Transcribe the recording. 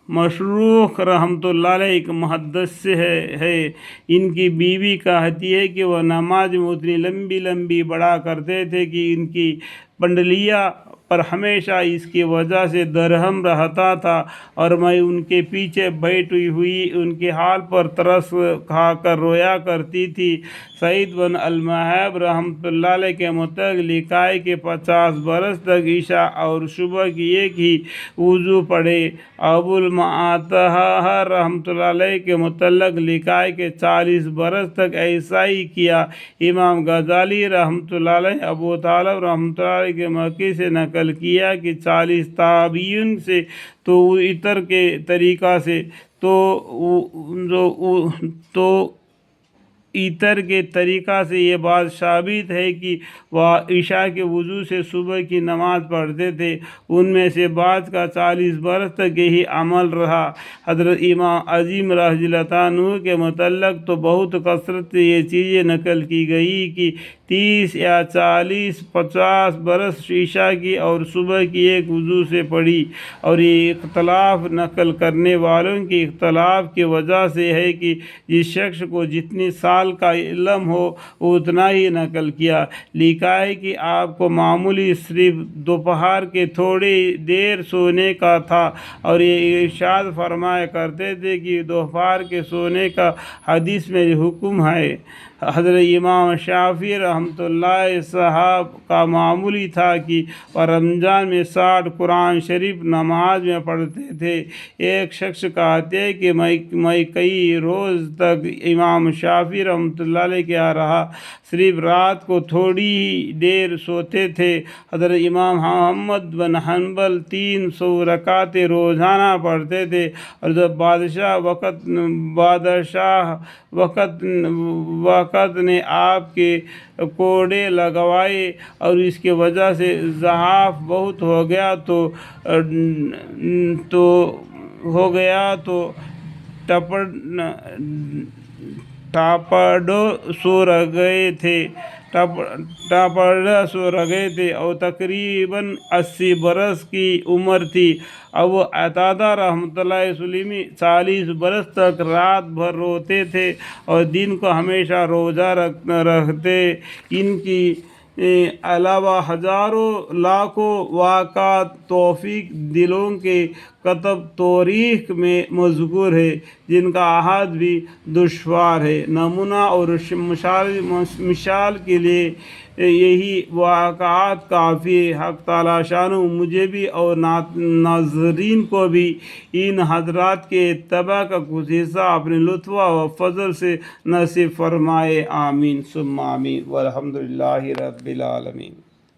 مشروق رحمۃ اللہ علیہ ایک محدث سے ہے ان کی بیوی کہتی ہے کہ وہ نماز میں اتنی لمبی لمبی پڑھا کرتے تھے کہ ان کی پنڈلیاں پر ہمیشہ اس کی وجہ سے درہم رہتا تھا، اور میں ان کے پیچھے بیٹھی ہوئی ان کے حال پر ترس کھا کر رویا کرتی تھی۔ سعید بن المہب رحمۃ اللہ علیہ کے متعلق لکھا ہے کہ 50 برس تک عشاء اور صبح کی ایک ہی وضو پڑھے۔ ابو المعطہ رحمۃ اللہ علیہ کے متعلق لکھا ہے کہ 40 برس تک ایسا ہی کیا۔ امام غزالی رحمۃ اللہ علیہ ابو طالب رحمۃ اللہ علیہ کے مکی سے نقل کیا کہ 40 تابعین سے تو عطر کے طریقہ سے عطر کے طریقہ سے یہ بات ثابت ہے کہ وہ عشاء کے وضو سے صبح کی نماز پڑھتے تھے۔ ان میں سے بعض کا 40 برس تک یہی عمل رہا۔ حضرت امام عظیم رضی اللہ عنہ کے متعلق تو بہت کثرت سے یہ چیزیں نقل کی گئی کہ 30 یا 40 50 برس عشاء کی اور صبح کی ایک وضو سے پڑھی، اور یہ اختلاف نقل کرنے والوں کے اختلاف کی وجہ سے ہے کہ جس شخص کو جتنی سال کا علم ہو اتنا ہی نقل کیا۔ لکھا ہے کہ آپ کو معمولی صرف دوپہر کے تھوڑی دیر سونے کا تھا، اور یہ ارشاد فرمایا کرتے تھے کہ دوپہر کے سونے کا حدیث میں حکم ہے۔ حضرت امام شافعی رحمۃ اللہ صاحب کا معمولی تھا کہ وہ رمضان میں 60 قرآن شریف نماز میں پڑھتے تھے۔ ایک شخص کہتے ہیں کہ میں کئی روز تک امام شافعی رحمۃ اللہ علیہ کے یہاں رہا، صرف رات کو تھوڑی ہی دیر سوتے تھے۔ حضرت امام محمد بن حنبل 300 رکعتیں روزانہ پڑھتے تھے، اور جب بادشاہ وقت نے آپ کے کوڑے لگوائے اور اس کی وجہ سے ضعف بہت ہو گیا تو ٹاپڑ سو رہ گئے تھے اور تقریباً 80 برس کی عمر تھی۔ ابو عطادہ رحمۃ اللہ سلیمی 40 برس تک رات بھر روتے تھے اور دن کو ہمیشہ روزہ رکھتے۔ ان کی علاوہ ہزاروں لاکھوں واقعات توثیق دلوں کے کتب تاریخ میں مذکور ہے، جن کا احاطہ بھی دشوار ہے۔ نمونہ اور مثال کے لیے یہی واقعات کافی ہے۔ حق تعالیٰ شانہ مجھے بھی اور ناظرین کو بھی ان حضرات کے اتباع کا کچھ حصہ اپنے لطف و فضل سے نصیب فرمائے۔ آمین ثم آمین، والحمد للہ رب العالمین۔